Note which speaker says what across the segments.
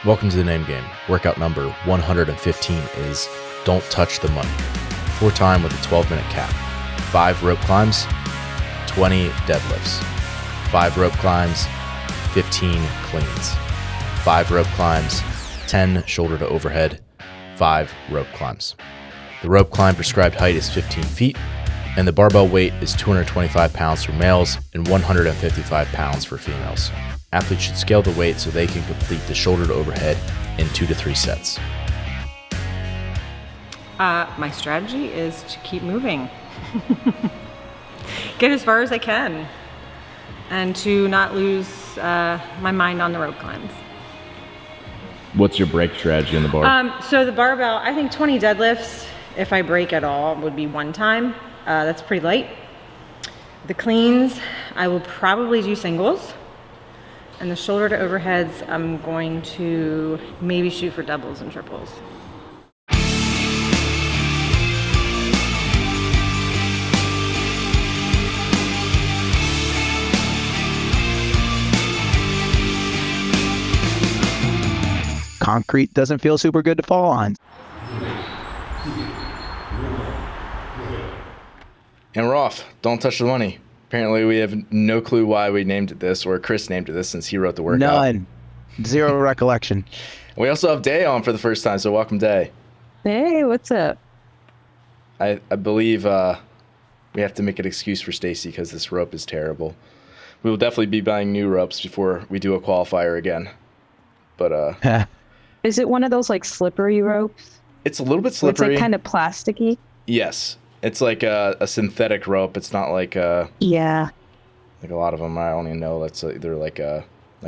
Speaker 1: Welcome to the name game. Workout number 115 is Don't Touch the Money. 4 time with a 12-minute cap. 5 rope climbs, 20 deadlifts. 5 rope climbs, 15 cleans. 5 rope climbs, 10 shoulder to overhead, 5 rope climbs. The rope climb prescribed height is 15 feet, and the barbell weight is 225 pounds for males and 155 pounds for females. Athletes should scale the weight so they can complete the shoulder to overhead in 2 to 3 sets.
Speaker 2: My strategy is to keep moving. Get as far as I can. And to not lose my mind on the rope climbs.
Speaker 3: What's your break strategy in the bar?
Speaker 2: So the barbell, I think 20 deadlifts, if I break at all, would be 1 time. That's pretty light. The cleans, I will probably do singles. And the shoulder to overheads, I'm going to maybe shoot for doubles and triples.
Speaker 4: Concrete doesn't feel super good to fall on.
Speaker 1: And we're off. Don't touch the money. Apparently we have no clue why we named it this, or Chris named it this since he wrote the workout.
Speaker 4: None. Zero recollection.
Speaker 1: We also have Day on for the first time, so welcome, Day.
Speaker 5: Hey, what's up?
Speaker 1: I believe we have to make an excuse for Stacey because this rope is terrible. We will definitely be buying new ropes before we do a qualifier again. But
Speaker 5: is it one of those like slippery ropes?
Speaker 1: It's a little bit slippery.
Speaker 5: It's like kind of plasticky.
Speaker 1: Yes. It's like a synthetic rope. It's not like
Speaker 5: yeah.
Speaker 1: Like a lot of them, I only know that's either like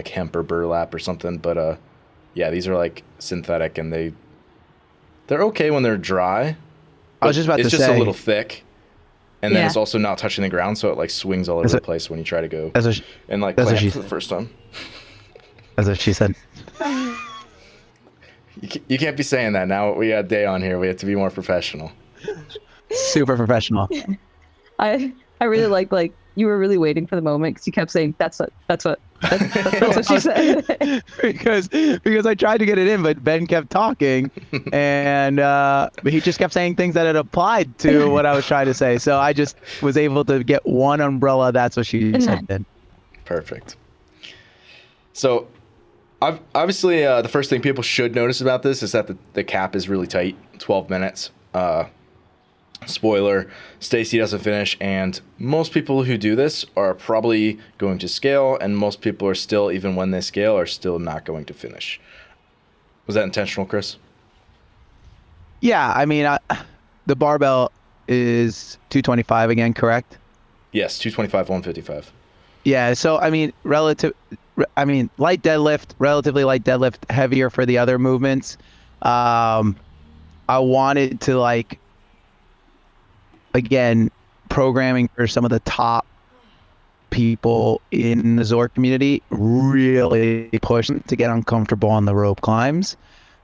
Speaker 1: hemp or burlap or something. But yeah, these are like synthetic, and they're okay when they're dry.
Speaker 4: I was just about to say.
Speaker 1: It's just a little thick, and then it's also not touching the ground, so it like swings all over the place when you try to go and like play it for the first time.
Speaker 4: That's what she said.
Speaker 1: You can't be saying that now. We got Day on here. We have to be more professional.
Speaker 4: Super professional.
Speaker 5: I really like you were really waiting for the moment because you kept saying that's what she said.
Speaker 4: because I tried to get it in, but Ben kept talking, and he just kept saying things that had applied to what I was trying to say. So I just was able to get one umbrella. That's what she said. Ben.
Speaker 1: Perfect. So, obviously, the first thing people should notice about this is that the cap is really tight, 12 minutes. Spoiler, Stacey doesn't finish, and most people who do this are probably going to scale, and most people are still, even when they scale, are still not going to finish. Was that intentional, Chris?
Speaker 4: Yeah, I mean, the barbell is 225 again, correct?
Speaker 1: Yes, 225, 155.
Speaker 4: Yeah, so light deadlift, relatively light deadlift, heavier for the other movements. I wanted to again, programming for some of the top people in the Zor community, really push to get uncomfortable on the rope climbs.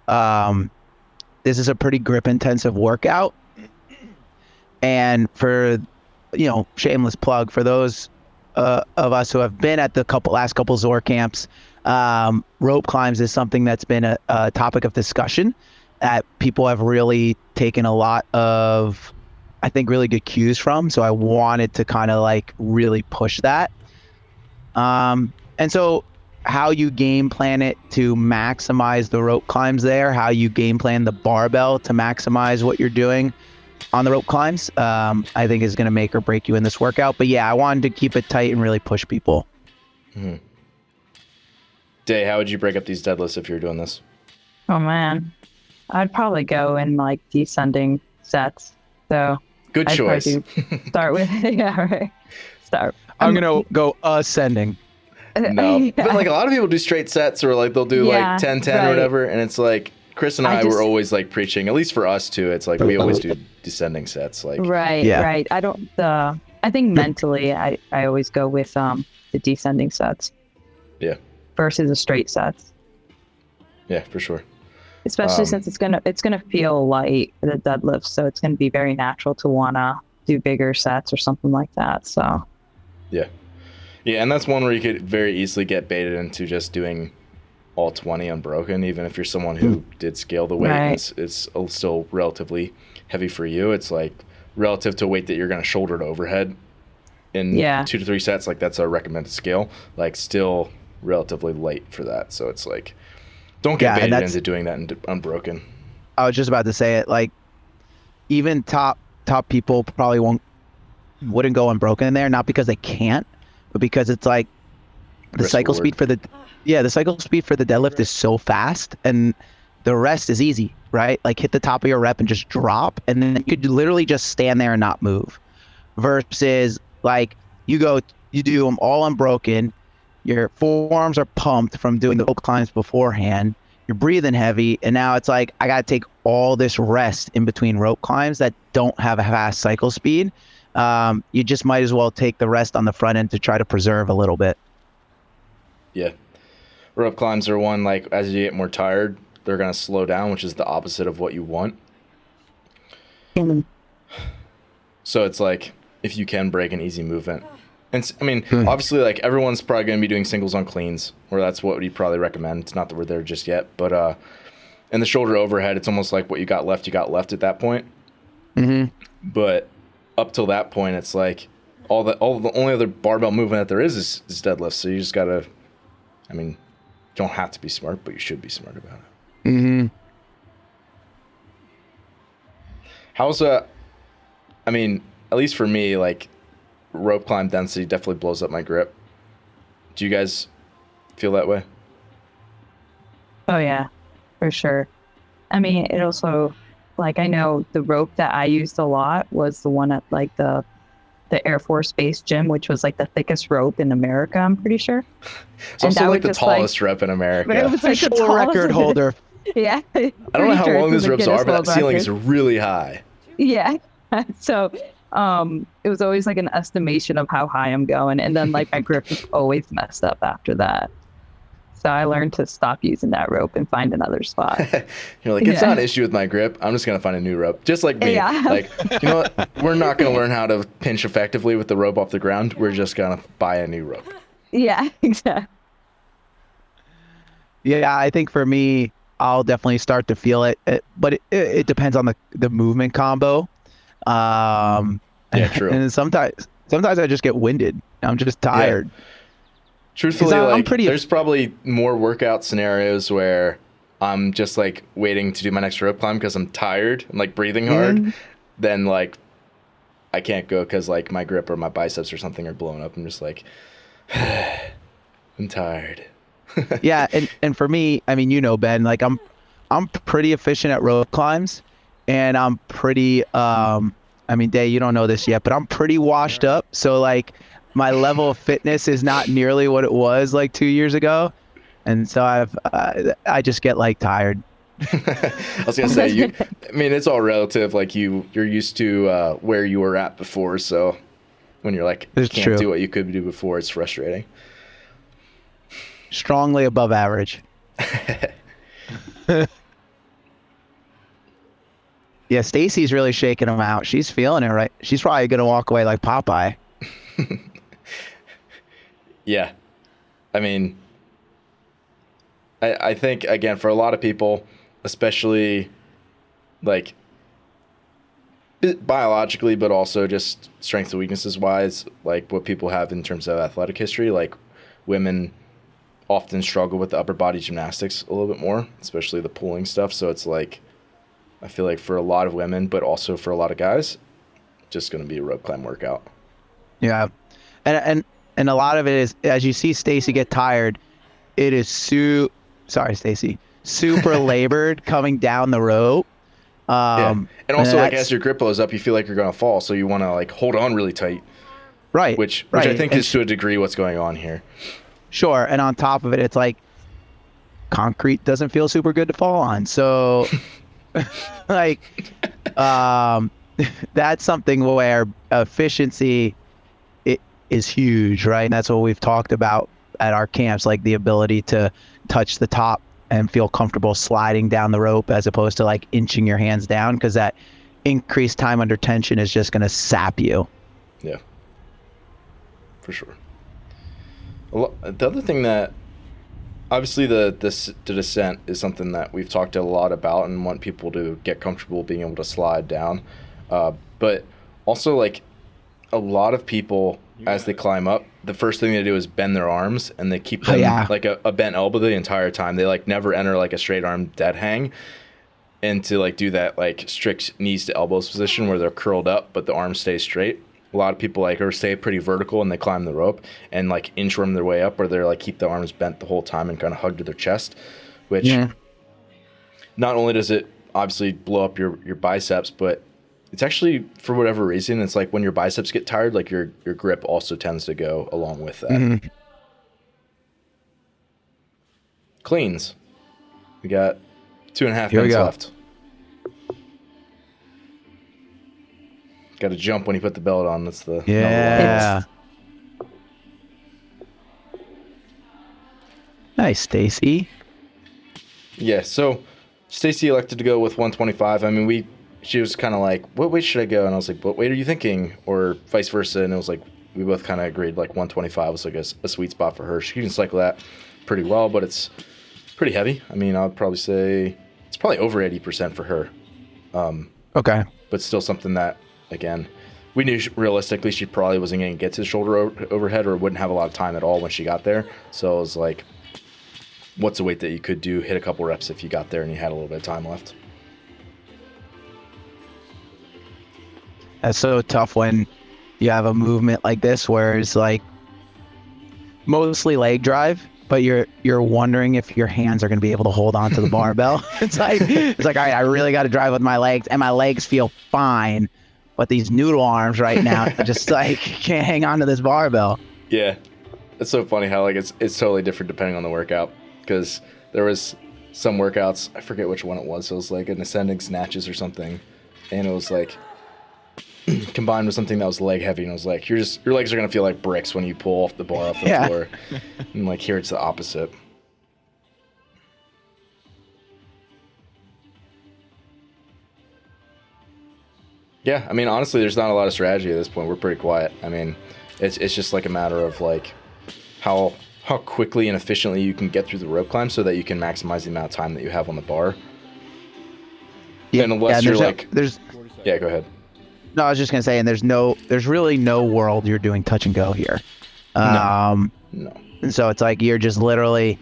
Speaker 4: This is a pretty grip intensive workout. And for, shameless plug for those of us who have been at the last couple Zor camps, rope climbs is something that's been a topic of discussion that people have really taken a lot of, I think, really good cues from. So I wanted to kind of really push that. And so how you game plan it to maximize the rope climbs there, how you game plan the barbell to maximize what you're doing on the rope climbs, I think is going to make or break you in this workout. But yeah, I wanted to keep it tight and really push people.
Speaker 1: Mm-hmm. Day, how would you break up these deadlifts if you were doing this?
Speaker 5: Oh man, I'd probably go in descending sets. So
Speaker 1: good choice.
Speaker 5: Start with Start.
Speaker 4: I'm gonna go ascending.
Speaker 1: No, but a lot of people do straight sets, or they'll do 10-10 or whatever, and it's Chris and I were always preaching, at least for us too. It's we always do descending sets.
Speaker 5: Right. I don't. I think mentally, I always go with the descending sets.
Speaker 1: Yeah.
Speaker 5: Versus the straight sets.
Speaker 1: Yeah, for sure.
Speaker 5: Especially since it's gonna feel light the deadlift, so it's gonna be very natural to wanna do bigger sets or something like that. So.
Speaker 1: Yeah, and that's one where you could very easily get baited into just doing all 20 unbroken, even if you're someone who did scale the weight.
Speaker 5: Right.
Speaker 1: It's still relatively heavy for you. It's like relative to a weight that you're going to shoulder to overhead in 2 to 3 sets. Like that's a recommended scale. Like still relatively light for that. So it's like, don't get baited into doing that in unbroken.
Speaker 4: I was just about to say it. Like even top people probably wouldn't go unbroken in there, not because they can't, but because it's like the cycle speed for the deadlift is so fast, and the rest is easy, right? Like hit the top of your rep and just drop, and then you could literally just stand there and not move. Versus like you do them all unbroken, your forearms are pumped from doing the rope climbs beforehand, you're breathing heavy, and now it's like I gotta take all this rest in between rope climbs that don't have a fast cycle speed. You just might as well take the rest on the front end to try to preserve a little bit.
Speaker 1: Yeah. Rope climbs are one, like, as you get more tired, they're going to slow down, which is the opposite of what you want. So it's like, if you can break an easy movement. And I mean, obviously, like, everyone's probably going to be doing singles on cleans, or that's what we probably recommend. It's not that we're there just yet. But in the shoulder overhead, it's almost like what you got left at that point.
Speaker 4: Mm-hmm.
Speaker 1: But up till that point, it's like all the only other barbell movement that there is deadlift. So you just got to, I mean, you don't have to be smart, but you should be smart about it.
Speaker 4: Mm-hmm.
Speaker 1: I mean, at least for me, like, rope climb density definitely blows up my grip. Do you guys feel that way?
Speaker 5: Oh yeah, for sure. I mean, it also, like, I know the rope that I used a lot was the one at like the Air Force Base gym, which was like the thickest rope in America, I'm pretty sure.
Speaker 1: It's also like the tallest rep in America.
Speaker 5: But it was like the
Speaker 4: record holder.
Speaker 5: Yeah.
Speaker 1: I don't know how long these ropes are, but that ceiling is really high.
Speaker 5: Yeah. So it was always like an estimation of how high I'm going. And then like my grip is always messed up after that. So I learned to stop using that rope and find another spot.
Speaker 1: You're like, it's not an issue with my grip. I'm just going to find a new rope. Just like me.
Speaker 5: Yeah.
Speaker 1: Like, you know what? We're not going to learn how to pinch effectively with the rope off the ground. We're just going to buy a new rope.
Speaker 5: Yeah, exactly.
Speaker 4: Yeah, I think for me, I'll definitely start to feel it, but it depends on the movement combo.
Speaker 1: Yeah, true.
Speaker 4: And sometimes I just get winded. I'm just tired.
Speaker 1: Yeah. Truthfully, like, there's probably more workout scenarios where I'm just like waiting to do my next rope climb because I'm tired and like breathing hard. Then like I can't go because like my grip or my biceps or something are blowing up. I'm just like, I'm tired.
Speaker 4: Yeah, and for me, I mean, you know, Ben, like I'm pretty efficient at rope climbs, and I'm pretty I mean, Day, you don't know this yet, but I'm pretty washed up. So like my level of fitness is not nearly what it was like 2 years ago, and so I just get like tired.
Speaker 1: I was gonna say, I mean, it's all relative. Like you're used to where you were at before, so when you're like can't do what you could do before, it's frustrating.
Speaker 4: Strongly above average. Yeah, Stacey's really shaking them out. She's feeling it, right? She's probably gonna walk away like Popeye.
Speaker 1: Yeah, I mean, I think, again, for a lot of people, especially like biologically, but also just strengths and weaknesses wise, like what people have in terms of athletic history, like women often struggle with the upper body gymnastics a little bit more, especially the pulling stuff. So it's like, I feel like for a lot of women, but also for a lot of guys, just going to be a rope climb workout.
Speaker 4: Yeah. And a lot of it is, as you see Stacey get tired, it is sorry, Stacey, super labored coming down the rope.
Speaker 1: Yeah. And also, like, as your grip blows up, you feel like you're going to fall. So you want to like hold on really tight.
Speaker 4: Right.
Speaker 1: Which I think is to a degree what's going on here.
Speaker 4: Sure. And on top of it, it's like concrete doesn't feel super good to fall on. So like, that's something where efficiency is huge, right? And that's what we've talked about at our camps, like the ability to touch the top and feel comfortable sliding down the rope as opposed to like inching your hands down, because that increased time under tension is just going to sap you.
Speaker 1: Yeah, for sure. The other thing that obviously the descent is something that we've talked a lot about and want people to get comfortable being able to slide down. But also, like, a lot of people, as they climb up, the first thing they do is bend their arms, and they keep them like a bent elbow the entire time. They like never enter like a straight arm dead hang, and to like do that like strict knees to elbows position where they're curled up but the arms stay straight. A lot of people like or stay pretty vertical and they climb the rope and like inchworm their way up, where they're like keep the arms bent the whole time and kind of hug to their chest, which not only does it obviously blow up your biceps, but it's actually, for whatever reason, it's like when your biceps get tired, like your grip also tends to go along with that. Cleans. We got 2.5 minutes left. Got to jump when you put the belt on. That's the
Speaker 4: number one. Nice, Stacey.
Speaker 1: Yeah, so Stacey elected to go with 125. I mean, she was kind of like, what weight should I go? And I was like, what weight are you thinking? Or vice versa. And it was like, we both kind of agreed like 125 was like a sweet spot for her. She can cycle that pretty well, but it's pretty heavy. I mean, I would probably say it's probably over 80% for her.
Speaker 4: Okay.
Speaker 1: But still something that, again, we knew realistically she probably wasn't going to get to the shoulder overhead or wouldn't have a lot of time at all when she got there. So it was like, what's a weight that you could do, hit a couple reps if you got there and you had a little bit of time left?
Speaker 4: That's so tough when you have a movement like this where it's like mostly leg drive, but you're wondering if your hands are going to be able to hold on to the barbell. It's like, all right, I really got to drive with my legs, and my legs feel fine, but these noodle arms right now just like can't hang on to this barbell.
Speaker 1: Yeah, it's so funny how like it's totally different depending on the workout, because there was some workouts, I forget which one it was. It was like an ascending snatches or something, and it was like combined with something that was leg heavy, and it was like your legs are gonna feel like bricks when you pull off the bar off the floor. And like here it's the opposite. Yeah, I mean, honestly, there's not a lot of strategy at this point. We're pretty quiet. I mean, it's just like a matter of like how quickly and efficiently you can get through the rope climb so that you can maximize the amount of time that you have on the bar.
Speaker 4: Yeah,
Speaker 1: and unless you're like, yeah, go ahead.
Speaker 4: No, I was just gonna say, and there's really no world you're doing touch and go here.
Speaker 1: No.
Speaker 4: And so it's like you're just literally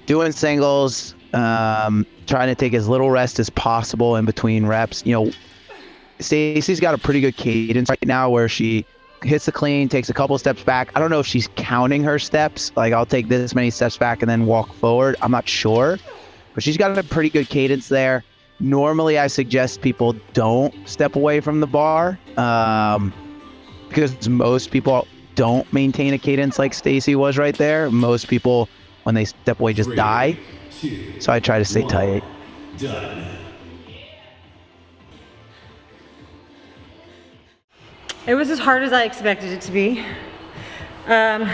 Speaker 4: doing singles, trying to take as little rest as possible in between reps. You know, Stacey's got a pretty good cadence right now where she hits the clean, takes a couple steps back. I don't know if she's counting her steps. Like, I'll take this many steps back and then walk forward. I'm not sure, but she's got a pretty good cadence there. Normally, I suggest people don't step away from the bar because most people don't maintain a cadence like Stacey was right there. Most people, when they step away, just die. So I try to stay tight.
Speaker 6: Done.
Speaker 2: It was as hard as I expected it to be. I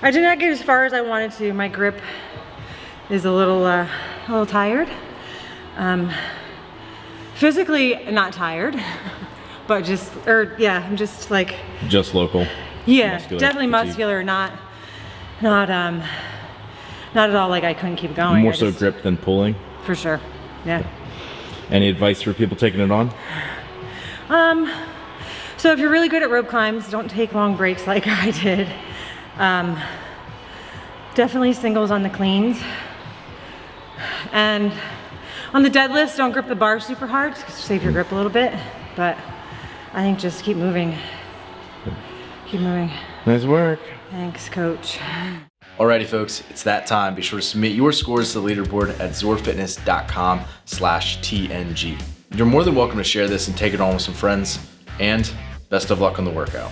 Speaker 2: did not get as far as I wanted to. My grip is a little tired. Physically not tired, but I'm just like.
Speaker 3: Just local.
Speaker 2: Yeah,
Speaker 3: muscular
Speaker 2: definitely
Speaker 3: fatigue.
Speaker 2: muscular, not at all like I couldn't keep going.
Speaker 3: More so grip than pulling.
Speaker 2: For sure, yeah.
Speaker 3: Any advice for people taking it on?
Speaker 2: So if you're really good at rope climbs, don't take long breaks like I did. Definitely singles on the cleans. And on the deadlifts, don't grip the bar super hard, save your grip a little bit. But I think just keep moving. Keep moving.
Speaker 3: Nice work.
Speaker 2: Thanks, coach.
Speaker 1: Alrighty, folks, it's that time. Be sure to submit your scores to the leaderboard at zorfitness.com/TNG. You're more than welcome to share this and take it on with some friends. And best of luck on the workout.